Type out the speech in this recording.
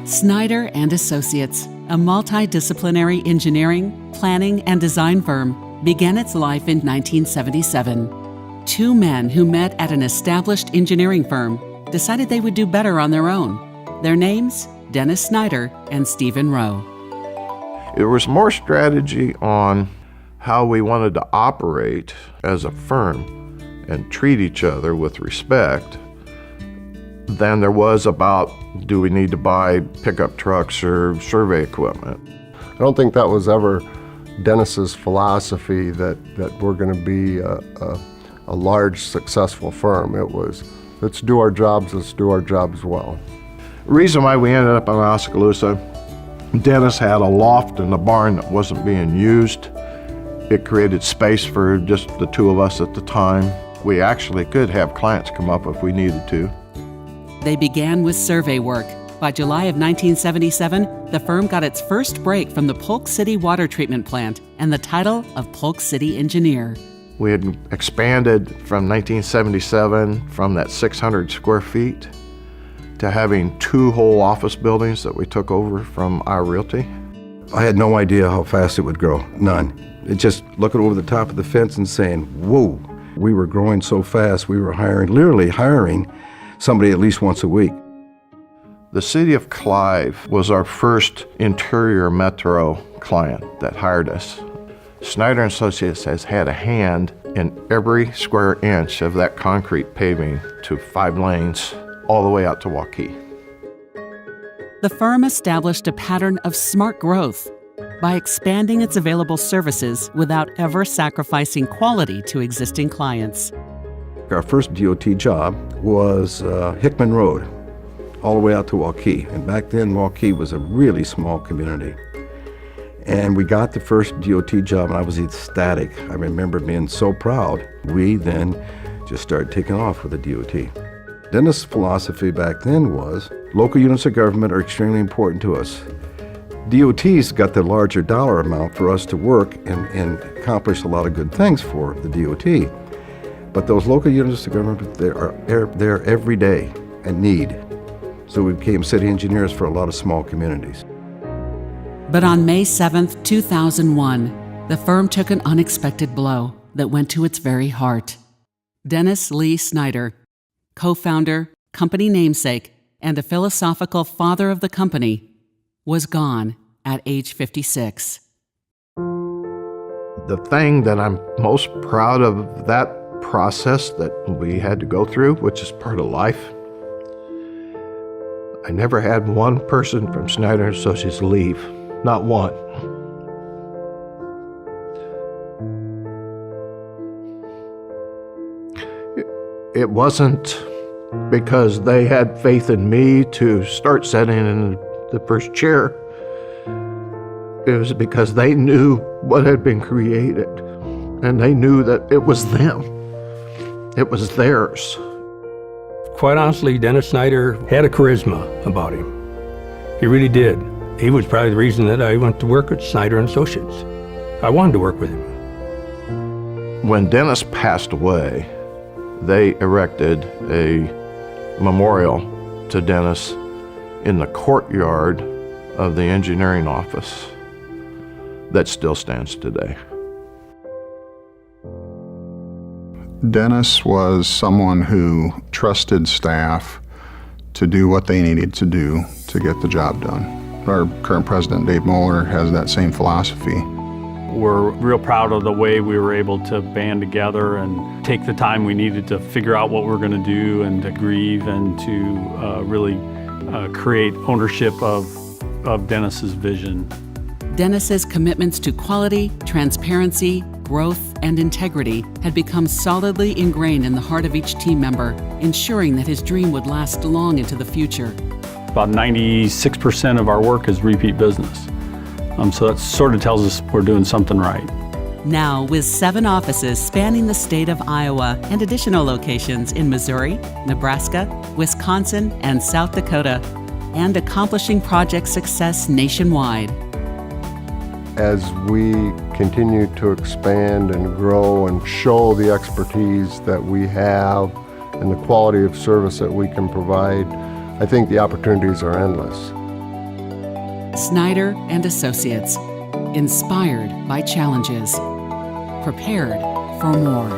Snyder and Associates, a multidisciplinary engineering, planning, and design firm, began its life in 1977. Two men who met at an established engineering firm decided they would do better on their own. Their names, Dennis Snyder and Stephen Rowe. It was more strategy on how we wanted to operate as a firm and treat each other with respect than there was about, do we need to buy pickup trucks or survey equipment? I don't think that was ever Dennis's philosophy that we're going to be a large, successful firm. It was, let's do our jobs well. The reason why we ended up in Oskaloosa, Dennis had a loft in the barn that wasn't being used. It created space for just the two of us at the time. We actually could have clients come up if we needed to. They began with survey work. By July of 1977, the firm got its first break from the Polk City water treatment plant and the title of Polk City Engineer. We had expanded from 1977 from that 600 square feet to having 2 whole office buildings that we took over from our realty. I had no idea how fast it would grow, none. It just looking over the top of the fence and saying, whoa, we were growing so fast, we were literally hiring somebody at least once a week. The city of Clive was our first interior metro client that hired us. Snyder & Associates has had a hand in every square inch of that concrete paving to 5 lanes all the way out to Waukee. The firm established a pattern of smart growth by expanding its available services without ever sacrificing quality to existing clients. Our first DOT job was Hickman Road, all the way out to Waukee. And back then, Waukee was a really small community. And we got the first DOT job, and I was ecstatic. I remember being so proud. We then just started taking off with the DOT. Dennis' philosophy back then was, local units of government are extremely important to us. DOT's got the larger dollar amount for us to work and accomplish a lot of good things for the DOT. But those local units of government, they're there every day and need. So we became city engineers for a lot of small communities. But on May 7th, 2001, the firm took an unexpected blow that went to its very heart. Dennis Lee Snyder, co-founder, company namesake, and a philosophical father of the company, was gone at age 56. The thing that I'm most proud of that process that we had to go through, which is part of life, I never had one person from Snyder & Associates leave, not one. It wasn't because they had faith in me to start sitting in the first chair. It was because they knew what had been created, and they knew that it was them. It was theirs. Quite honestly, Dennis Snyder had a charisma about him. He really did. He was probably the reason that I went to work at Snyder & Associates. I wanted to work with him. When Dennis passed away, they erected a memorial to Dennis in the courtyard of the engineering office that still stands today. Dennis was someone who trusted staff to do what they needed to do to get the job done. Our current president, Dave Moeller, has that same philosophy. We're real proud of the way we were able to band together and take the time we needed to figure out what we're going to do and to grieve and to really create ownership of Dennis's vision. Dennis's commitments to quality, transparency, growth, and integrity had become solidly ingrained in the heart of each team member, ensuring that his dream would last long into the future. About 96% of our work is repeat business. So that sort of tells us we're doing something right. Now, with 7 offices spanning the state of Iowa and additional locations in Missouri, Nebraska, Wisconsin, and South Dakota, and accomplishing project success nationwide. As we continue to expand and grow and show the expertise that we have and the quality of service that we can provide, I think the opportunities are endless. Snyder and Associates. Inspired by challenges. Prepared for more.